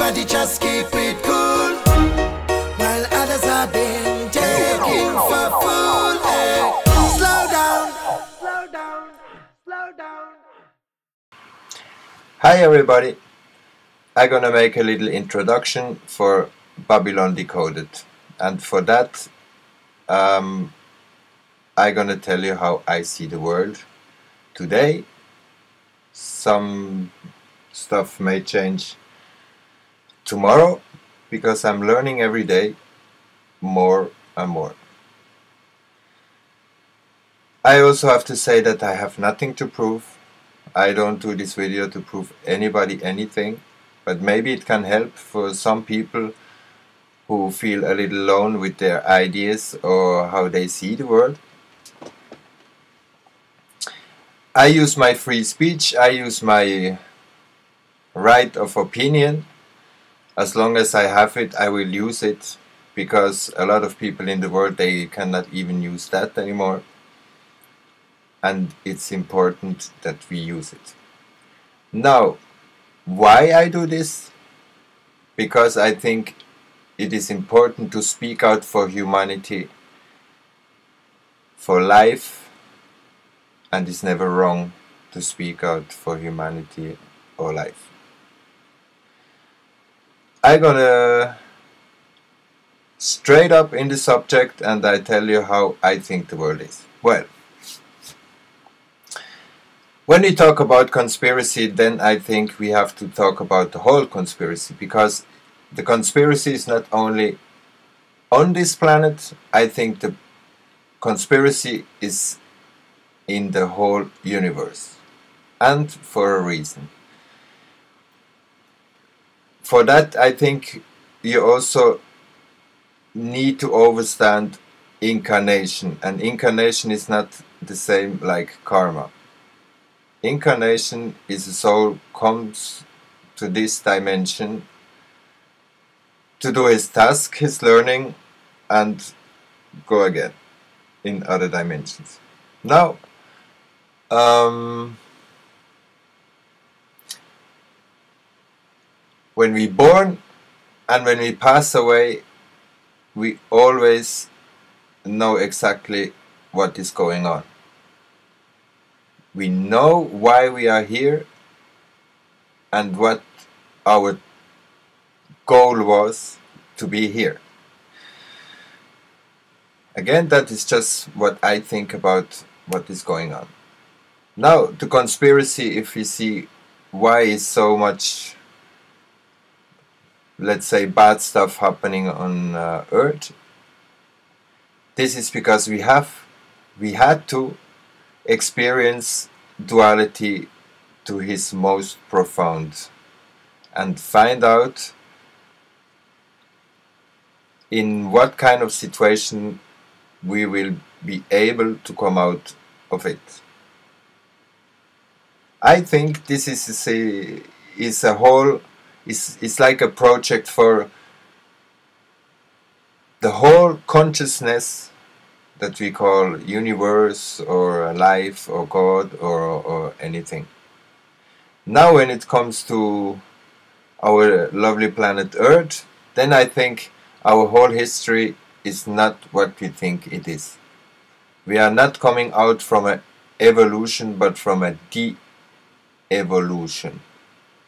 Everybody just keep it cool, while others are being taken for fool. Hey, slow down, slow down, slow down. Hi everybody, I'm gonna make a little introduction for Babylon Decoded, and for that I'm gonna tell you how I see the world today. Some stuff may change tomorrow because I'm learning every day more and more. I also have to say that I have nothing to prove. I don't do this video to prove anybody anything, but maybe it can help for some people who feel a little alone with their ideas or how they see the world. I use my free speech, I use my right of opinion. As long as I have it, I will use it, because a lot of people in the world, they cannot even use that anymore. And it's important that we use it. Now, why I do this? Because I think it is important to speak out for humanity, for life, and it's never wrong to speak out for humanity or life. I'm gonna straight up in the subject and I tell you how I think the world is. Well, when we talk about conspiracy, then I think we have to talk about the whole conspiracy, because the conspiracy is not only on this planet. I think the conspiracy is in the whole universe, and for a reason. For that, I think you also need to understand incarnation, and incarnation is not the same like karma. Incarnation is a soul comes to this dimension to do his task, his learning, and go again in other dimensions. Now, when we born and when we pass away, we always know exactly what is going on. We know why we are here and what our goal was to be here. Again, that is just what I think about what is going on. Now, the conspiracy, if we see why is so much, let's say, bad stuff happening on Earth, this is because we had to experience duality to his most profound and find out in what kind of situation we will be able to come out of it. I think this is like a project for the whole consciousness that we call universe or life or God or anything. Now when it comes to our lovely planet Earth, then I think our whole history is not what we think it is. We are not coming out from an evolution, but from a de-evolution.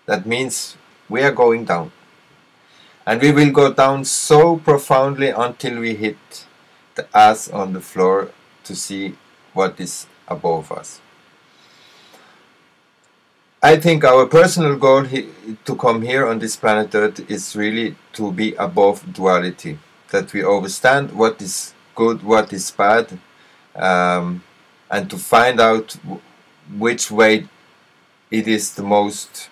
That means we are going down. And we will go down so profoundly until we hit the ass on the floor to see what is above us. I think our personal goal to come here on this planet Earth is really to be above duality, that we understand what is good, what is bad, and to find out which way it is the most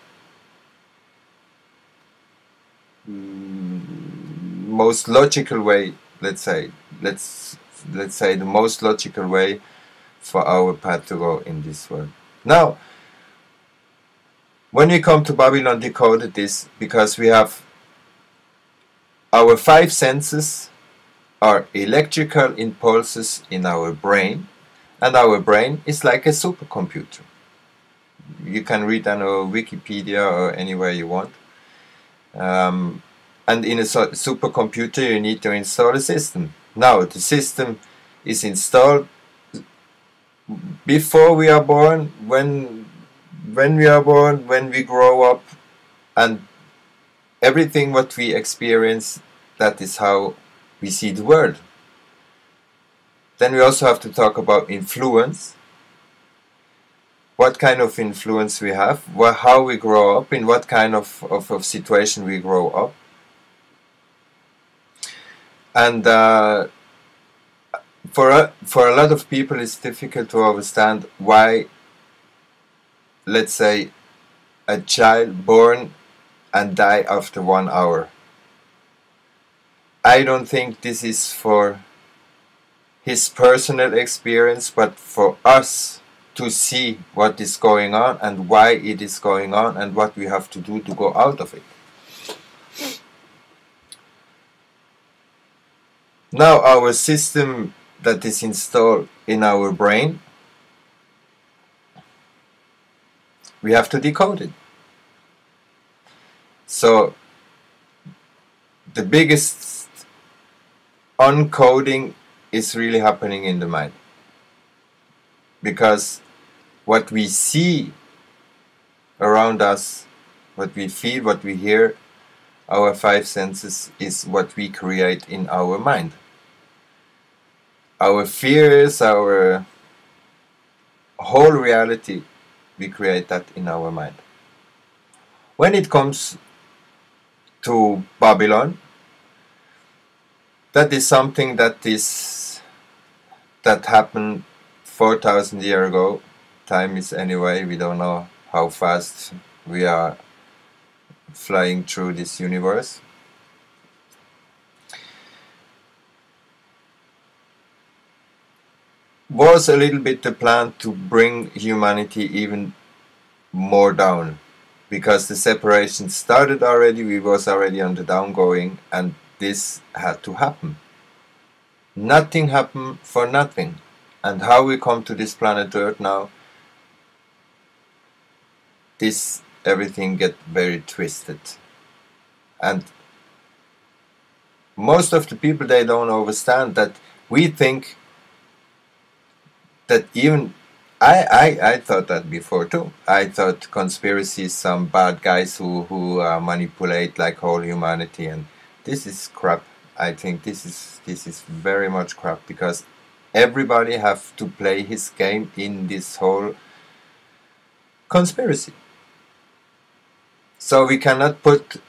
logical way. Let's say the most logical way for our path to go in this world. Now, when we come to Babylon Decoded, this because we have our 5 senses are electrical impulses in our brain, and our brain is like a supercomputer. You can read on Wikipedia or anywhere you want. And in a supercomputer you need to install a system. Now the system is installed before we are born, when we are born, when we grow up, and everything what we experience, that is how we see the world. Then we also have to talk about influence. What kind of influence we have, how we grow up, in what kind of situation we grow up. And for a lot of people it's difficult to understand why, let's say, a child born and die after 1 hour. I don't think this is for his personal experience, but for us to see what is going on and why it is going on and what we have to do to go out of it. Now our system that is installed in our brain, we have to decode it. So the biggest uncoding is really happening in the mind, because what we see around us, what we feel, what we hear, our 5 senses, is what we create in our mind. Our fears, our whole reality, we create that in our mind. When it comes to Babylon, that is something that happened 4,000 years ago. Time is anyway, we don't know how fast we are flying through this universe. Was a little bit the plan to bring humanity even more down, because the separation started already, we was already on the downgoing, and this had to happen. Nothing happened for nothing. And how we come to this planet Earth now, everything get very twisted. And most of the people, they don't understand that we think that even I thought that before too. I thought conspiracy is some bad guys who manipulate like whole humanity, and this is crap. I think this is very much crap, because everybody have to play his game in this whole conspiracy. So we cannot put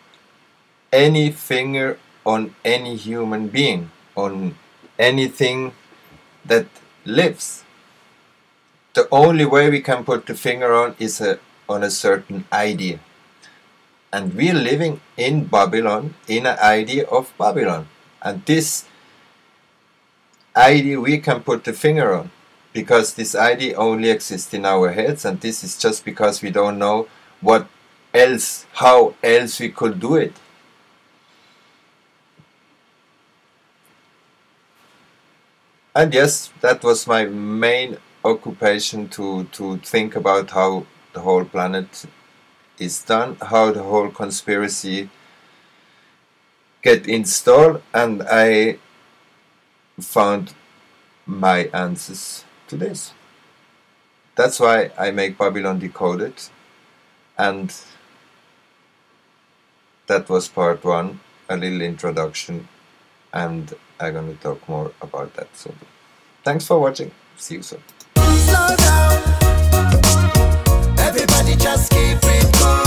any finger on any human being, on anything that lives. The only way we can put the finger on is on a certain idea. And we are living in Babylon, in an idea of Babylon. And this idea we can put the finger on, because this idea only exists in our heads, and this is just because we don't know how else we could do it. And yes, that was my main occupation, to think about how the whole planet is done, how the whole conspiracy get installed, and I found my answers to this. That's why I make Babylon Decoded, and that was part 1, a little introduction, and I'm gonna talk more about that soon. Thanks for watching. See you soon. Slow down. Everybody just keep it cool.